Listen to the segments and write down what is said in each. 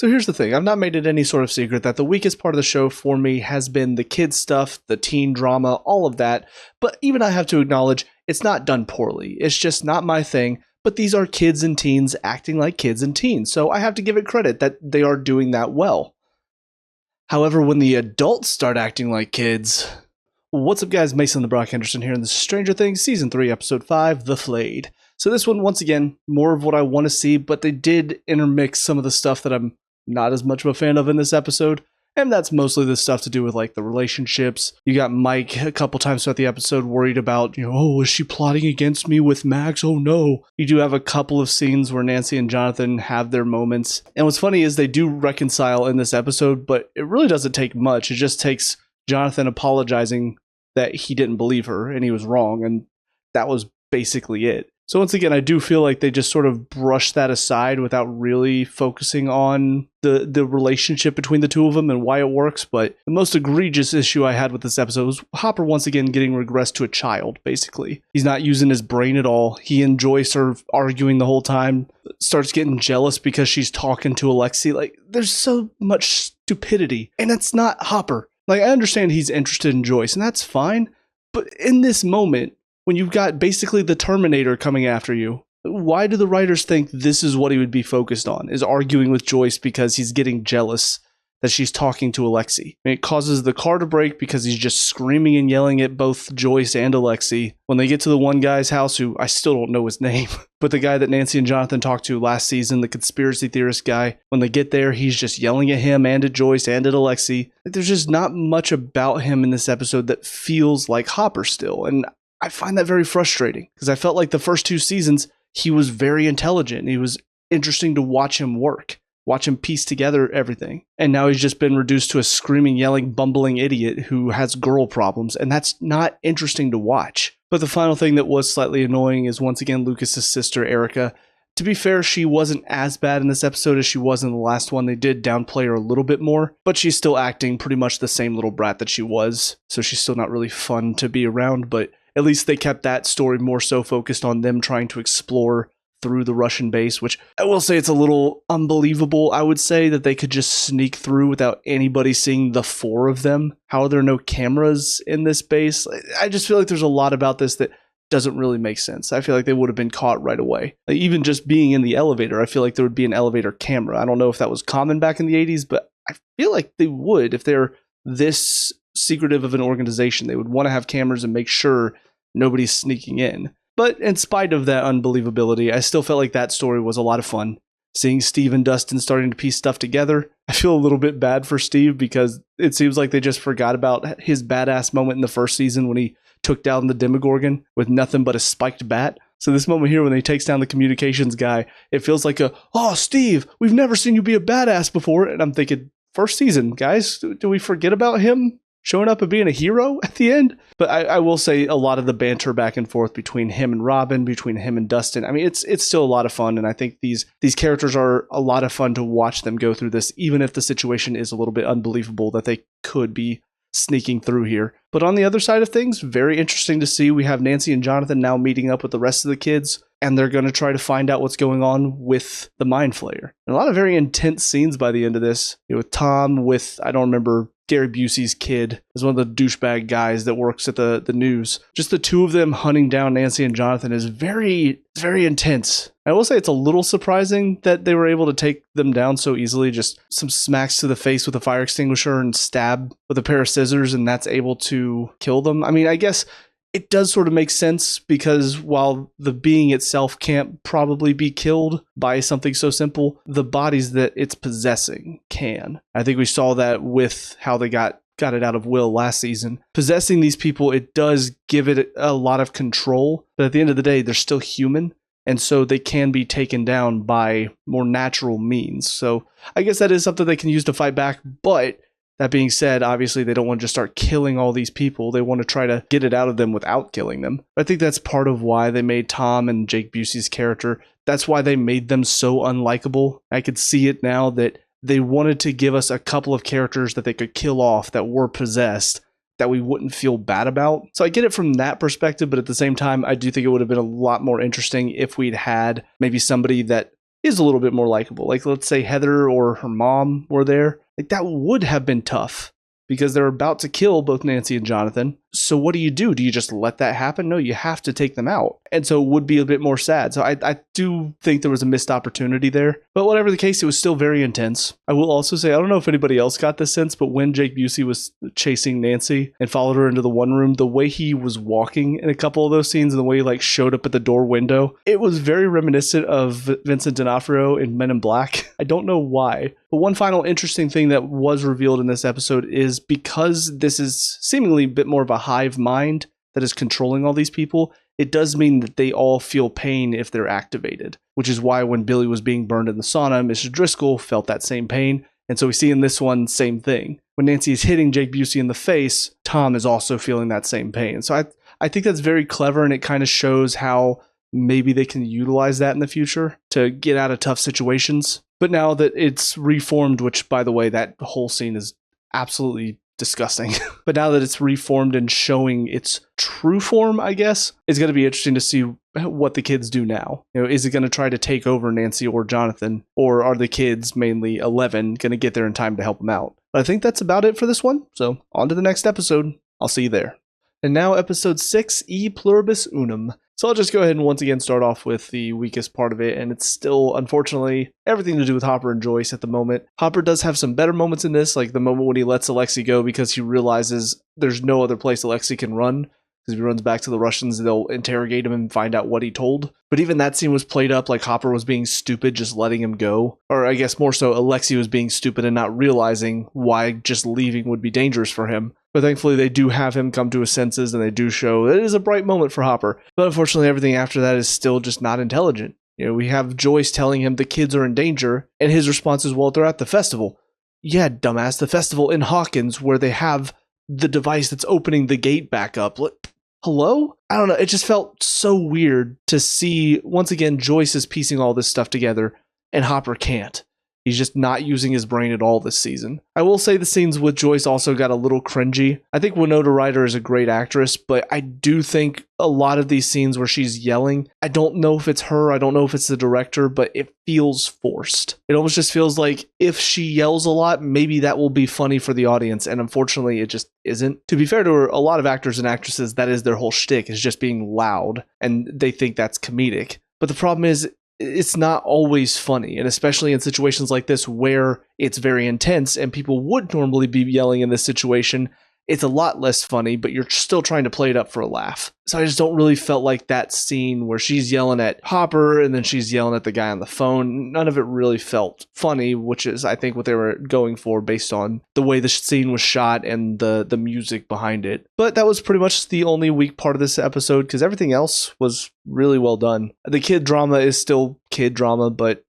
So here's the thing, I've not made it any sort of secret that the weakest part of the show for me has been the kid stuff, the teen drama, all of that, but even I have to acknowledge it's not done poorly. It's just not my thing, but these are kids and teens acting like kids and teens, so I have to give it credit that they are doing that well. However, when the adults start acting like kids... What's up guys, Mason the Brock Henderson here in the Stranger Things Season 3, Episode 5, The Flayed. So this one, once again, more of what I want to see, but they did intermix some of the stuff that I'm not as much of a fan of in this episode, and that's mostly the stuff to do with like the relationships. You got Mike a couple times throughout the episode worried about, oh, is she plotting against me with Max? Oh no. You do have a couple of scenes where Nancy and Jonathan have their moments, and what's funny is they do reconcile in this episode, but it really doesn't take much. It just takes Jonathan apologizing that he didn't believe her and he was wrong, and that was basically it. So once again, I do feel like they just sort of brushed that aside without really focusing on the relationship between the two of them and why it works. But the most egregious issue I had with this episode was Hopper once again getting regressed to a child, basically. He's not using his brain at all. He and Joyce are arguing the whole time, starts getting jealous because she's talking to Alexi. Like, there's so much stupidity, and it's not Hopper. Like, I understand he's interested in Joyce, and that's fine, but in this moment, when you've got basically the Terminator coming after you, why do the writers think this is what he would be focused on, is arguing with Joyce because he's getting jealous that she's talking to Alexi? I mean, it causes the car to break because he's just screaming and yelling at both Joyce and Alexi. When they get to the one guy's house, who I still don't know his name, but the guy that Nancy and Jonathan talked to last season, the conspiracy theorist guy, when they get there, he's just yelling at him and at Joyce and at Alexi. There's just not much about him in this episode that feels like Hopper still, and I find that very frustrating because I felt like the first two seasons, he was very intelligent. He was interesting to watch him work, watch him piece together everything. And now he's just been reduced to a screaming, yelling, bumbling idiot who has girl problems, and that's not interesting to watch. But the final thing that was slightly annoying is once again Lucas's sister, Erica. To be fair, she wasn't as bad in this episode as she was in the last one. They did downplay her a little bit more, but she's still acting pretty much the same little brat that she was, so she's still not really fun to be around, but at least they kept that story more so focused on them trying to explore through the Russian base, which I will say it's a little unbelievable. I would say that they could just sneak through without anybody seeing the four of them. How are there no cameras in this base? I just feel like there's a lot about this that doesn't really make sense. I feel like they would have been caught right away. Like, even just being in the elevator, I feel like there would be an elevator camera. I don't know if that was common back in the 80s, but I feel like they would. If they're this secretive of an organization, they would want to have cameras and make sure nobody's sneaking in. But in spite of that unbelievability, I still felt like that story was a lot of fun. Seeing Steve and Dustin starting to piece stuff together, I feel a little bit bad for Steve because it seems like they just forgot about his badass moment in the first season when he took down the Demogorgon with nothing but a spiked bat. So this moment here when he takes down the communications guy, it feels like oh, Steve, we've never seen you be a badass before. And I'm thinking, first season, guys, do we forget about him showing up and being a hero at the end? But I will say a lot of the banter back and forth between him and Robin, between him and Dustin, I mean, it's still a lot of fun. And I think these characters are a lot of fun to watch them go through this, even if the situation is a little bit unbelievable that they could be sneaking through here. But on the other side of things, very interesting to see. We have Nancy and Jonathan now meeting up with the rest of the kids, and they're going to try to find out what's going on with the Mind Flayer. And a lot of very intense scenes by the end of this, with Tom, with, I don't remember, Gary Busey's kid is one of the douchebag guys that works at the news. Just the two of them hunting down Nancy and Jonathan is very, very intense. I will say it's a little surprising that they were able to take them down so easily. Just some smacks to the face with a fire extinguisher and stab with a pair of scissors, and that's able to kill them. I mean, I guess it does sort of make sense because while the being itself can't probably be killed by something so simple, the bodies that it's possessing can. I think we saw that with how they got it out of Will last season. Possessing these people, it does give it a lot of control, but at the end of the day, they're still human, and so they can be taken down by more natural means. So I guess that is something they can use to fight back, but that being said, obviously they don't want to just start killing all these people. They want to try to get it out of them without killing them. I think that's part of why they made Tom and Jake Busey's character. That's why they made them so unlikable. I could see it now that they wanted to give us a couple of characters that they could kill off that were possessed that we wouldn't feel bad about. So I get it from that perspective, but at the same time, I do think it would have been a lot more interesting if we'd had maybe somebody that is a little bit more likable. Like, let's say Heather or her mom were there. Like, that would have been tough because they're about to kill both Nancy and Jonathan. So what do? Do you just let that happen? No, you have to take them out. And so it would be a bit more sad. So I do think there was a missed opportunity there. But whatever the case, it was still very intense. I will also say, I don't know if anybody else got this sense, but when Jake Busey was chasing Nancy and followed her into the one room, the way he was walking in a couple of those scenes and the way he like showed up at the door window, it was very reminiscent of Vincent D'Onofrio in Men in Black. I don't know why. But one final interesting thing that was revealed in this episode is because this is seemingly a bit more of a hive mind that is controlling all these people, it does mean that they all feel pain if they're activated, which is why when Billy was being burned in the sauna, Mr. Driscoll felt that same pain. And so we see in this one, same thing. When Nancy is hitting Jake Busey in the face, Tom is also feeling that same pain. So I think that's very clever, and it kind of shows how maybe they can utilize that in the future to get out of tough situations. But now that it's reformed, which, by the way, that whole scene is absolutely disgusting. But now that it's reformed and showing its true form, I guess, it's going to be interesting to see what the kids do now. You know, is it going to try to take over Nancy or Jonathan, or are the kids, mainly 11, going to get there in time to help them out? But I think that's about it for this one. So on to the next episode. I'll see you there. And now episode 6, E Pluribus Unum. So I'll just go ahead and once again start off with the weakest part of it, and it's still, unfortunately, everything to do with Hopper and Joyce at the moment. Hopper does have some better moments in this, like the moment when he lets Alexei go because he realizes there's no other place Alexei can run. Because if he runs back to the Russians, they'll interrogate him and find out what he told. But even that scene was played up like Hopper was being stupid, just letting him go. Or I guess more so, Alexei was being stupid and not realizing why just leaving would be dangerous for him. But thankfully, they do have him come to his senses, and they do show that it is a bright moment for Hopper. But unfortunately, everything after that is still just not intelligent. You know, we have Joyce telling him the kids are in danger, and his response is, well, they're at the festival. Yeah, dumbass, the festival in Hawkins, where they have the device that's opening the gate back up. Hello? I don't know, it just felt so weird to see, once again, Joyce is piecing all this stuff together, and Hopper can't. He's just not using his brain at all this season. I will say the scenes with Joyce also got a little cringy. I think Winona Ryder is a great actress, but I do think a lot of these scenes where she's yelling, I don't know if it's her, I don't know if it's the director, but it feels forced. It almost just feels like if she yells a lot, maybe that will be funny for the audience, and unfortunately it just isn't. To be fair to her, a lot of actors and actresses, that is their whole shtick, is just being loud, and they think that's comedic. But the problem is, it's not always funny, and especially in situations like this where it's very intense and people would normally be yelling in this situation, it's a lot less funny, but you're still trying to play it up for a laugh. So I just don't really felt like that scene where she's yelling at Hopper and then she's yelling at the guy on the phone. None of it really felt funny, which is, I think, what they were going for based on the way the scene was shot and the music behind it. But that was pretty much the only weak part of this episode, because everything else was really well done. The kid drama is still kid drama, but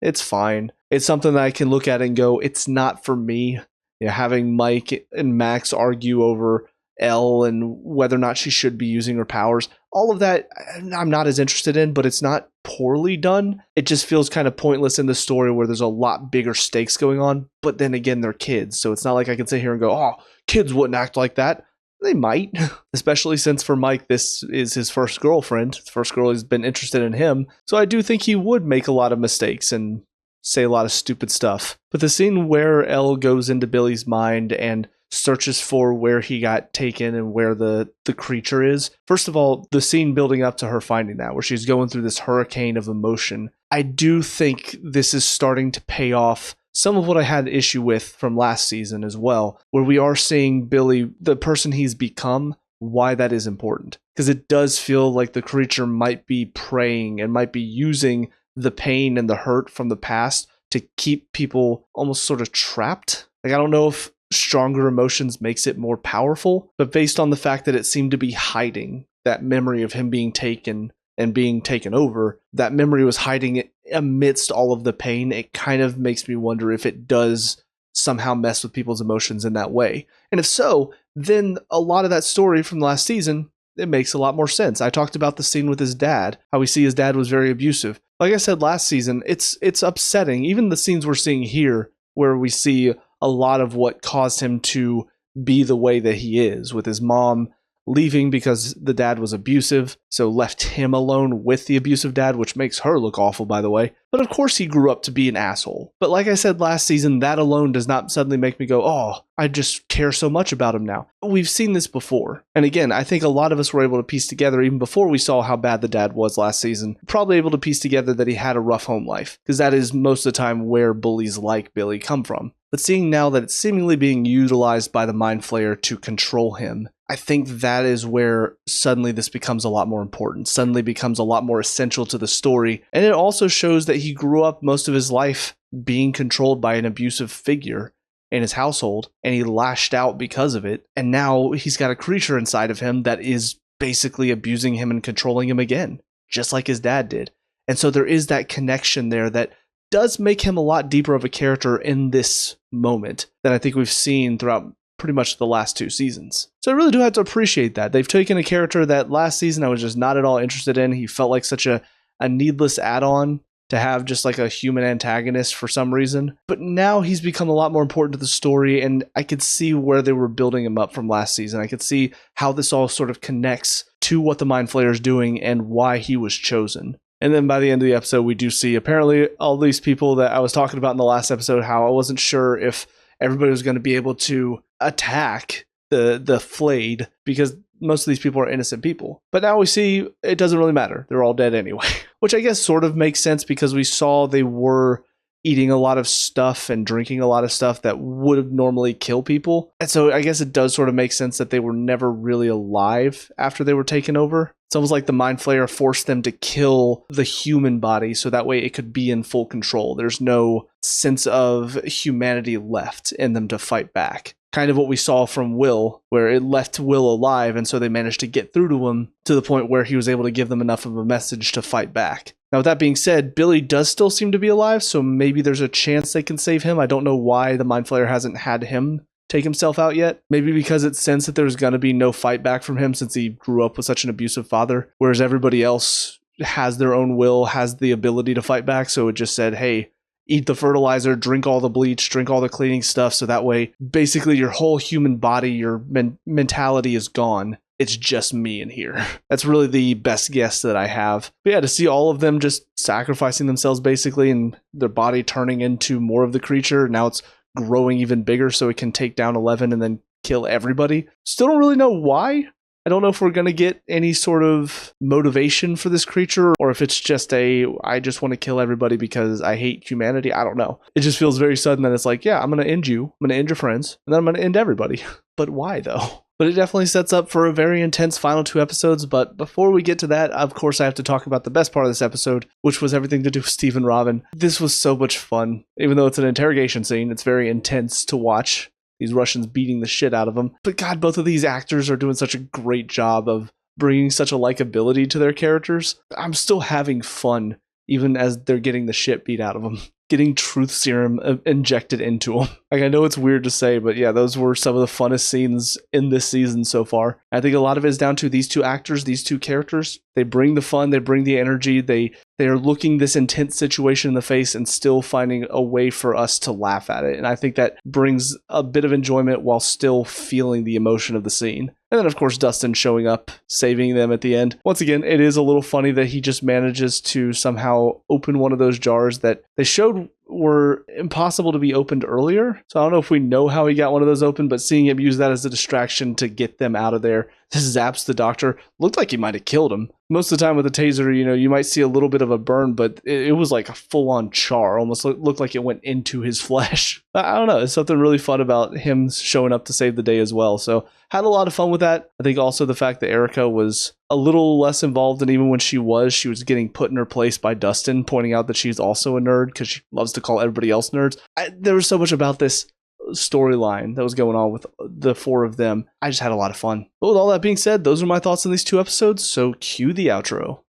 it's fine. It's something that I can look at and go, it's not for me. You know, having Mike and Max argue over Elle and whether or not she should be using her powers, all of that I'm not as interested in, but it's not poorly done. It just feels kind of pointless in the story where there's a lot bigger stakes going on, but then again, they're kids, so it's not like I can sit here and go, oh, kids wouldn't act like that. They might, especially since for Mike, this is his first girlfriend. His first girl has been interested in him, so I do think he would make a lot of mistakes and say a lot of stupid stuff. But the scene where Elle goes into Billy's mind and searches for where he got taken and where the creature is. First of all, the scene building up to her finding that, where she's going through this hurricane of emotion. I do think this is starting to pay off some of what I had issue with from last season as well, where we are seeing Billy, the person he's become, why that is important. Because it does feel like the creature might be preying and might be using the pain and the hurt from the past to keep people almost sort of trapped. Like, I don't know if stronger emotions makes it more powerful, but based on the fact that it seemed to be hiding that memory of him being taken and being taken over, that memory was hiding it amidst all of the pain. It kind of makes me wonder if it does somehow mess with people's emotions in that way. And if so, then a lot of that story from last season, it makes a lot more sense. I talked about the scene with his dad, how we see his dad was very abusive. Like I said last season, it's upsetting. Even the scenes we're seeing here, where we see a lot of what caused him to be the way that he is, with his mom leaving because the dad was abusive, so left him alone with the abusive dad, which makes her look awful, by the way. But of course he grew up to be an asshole. But like I said last season, that alone does not suddenly make me go, oh, I just care so much about him now. We've seen this before. And again, I think a lot of us were able to piece together, even before we saw how bad the dad was last season, probably able to piece together that he had a rough home life, because that is most of the time where bullies like Billy come from. But seeing now that it's seemingly being utilized by the Mind Flayer to control him, I think that is where suddenly this becomes a lot more important, suddenly becomes a lot more essential to the story. And it also shows that he grew up most of his life being controlled by an abusive figure in his household, and he lashed out because of it. And now he's got a creature inside of him that is basically abusing him and controlling him again, just like his dad did. And so there is that connection there that does make him a lot deeper of a character in this moment than I think we've seen throughout pretty much the last 2 seasons. So I really do have to appreciate that. They've taken a character that last season I was just not at all interested in. He felt like such a needless add-on to have just like a human antagonist for some reason. But now he's become a lot more important to the story, and I could see where they were building him up from last season. I could see how this all sort of connects to what the Mind Flayer is doing and why he was chosen. And then by the end of the episode, we do see apparently all these people that I was talking about in the last episode, how I wasn't sure if everybody was going to be able to attack the Flayed, because most of these people are innocent people. But now we see it doesn't really matter. They're all dead anyway, which I guess sort of makes sense because we saw they were eating a lot of stuff and drinking a lot of stuff that would have normally kill people. And so I guess it does sort of make sense that they were never really alive after they were taken over. It's almost like the Mind Flayer forced them to kill the human body so that way it could be in full control. There's no sense of humanity left in them to fight back. Kind of what we saw from Will, where it left Will alive, and so they managed to get through to him to the point where he was able to give them enough of a message to fight back. Now, with that being said, Billy does still seem to be alive, so maybe there's a chance they can save him. I don't know why the Mind Flayer hasn't had him take himself out yet. Maybe because it sensed that there's going to be no fight back from him since he grew up with such an abusive father, whereas everybody else has their own will, has the ability to fight back, so it just said, hey, eat the fertilizer, drink all the bleach, drink all the cleaning stuff, so that way basically your whole human body, your mentality is gone. It's just me in here. That's really the best guess that I have. But yeah, to see all of them just sacrificing themselves basically and their body turning into more of the creature, now it's growing even bigger so it can take down 11 and then kill everybody. Still don't really know why. I don't know if we're going to get any sort of motivation for this creature or if it's just I just want to kill everybody because I hate humanity. I don't know. It just feels very sudden that it's like, yeah, I'm going to end you. I'm going to end your friends. And then I'm going to end everybody. But why though? But it definitely sets up for a very intense final 2 episodes. But before we get to that, of course, I have to talk about the best part of this episode, which was everything to do with Steve and Robin. This was so much fun. Even though it's an interrogation scene, it's very intense to watch. These Russians beating the shit out of them. But God, both of these actors are doing such a great job of bringing such a likability to their characters. I'm still having fun, even as they're getting the shit beat out of them. Getting truth serum injected into them. Like, I know it's weird to say, but yeah, those were some of the funnest scenes in this season so far. I think a lot of it is down to these 2 actors, these 2 characters. They bring the fun, they bring the energy, they are looking this intense situation in the face and still finding a way for us to laugh at it. And I think that brings a bit of enjoyment while still feeling the emotion of the scene. And then, of course, Dustin showing up, saving them at the end. Once again, it is a little funny that he just manages to somehow open one of those jars that they showed were impossible to be opened earlier. So I don't know if we know how he got one of those open, but seeing him use that as a distraction to get them out of there. This zaps the doctor. Looked like he might have killed him. Most of the time with a taser, you might see a little bit of a burn, but it was like a full-on char. Almost looked like it went into his flesh. I don't know. It's something really fun about him showing up to save the day as well. So had a lot of fun with that. I think also the fact that Erica was a little less involved, and even when she was getting put in her place by Dustin, pointing out that she's also a nerd because she loves to call everybody else nerds. There was so much about this storyline that was going on with the 4 of them. I just had a lot of fun. But with all that being said, those are my thoughts on these 2 episodes, so cue the outro.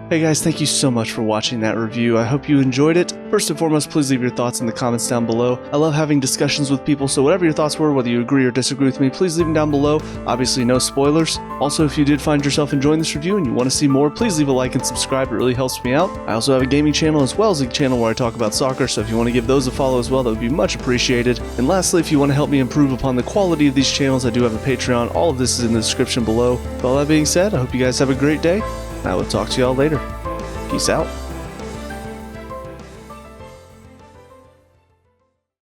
Hey guys, thank you so much for watching that review. I hope you enjoyed it. First and foremost, please leave your thoughts in the comments down below. I love having discussions with people, so whatever your thoughts were, whether you agree or disagree with me, please leave them down below. Obviously, no spoilers. Also, if you did find yourself enjoying this review and you want to see more, please leave a like and subscribe. It really helps me out. I also have a gaming channel as well as a channel where I talk about soccer, so if you want to give those a follow as well, that would be much appreciated. And lastly, if you want to help me improve upon the quality of these channels, I do have a Patreon. All of this is in the description below. With all that being said, I hope you guys have a great day. I will talk to y'all later. Peace out.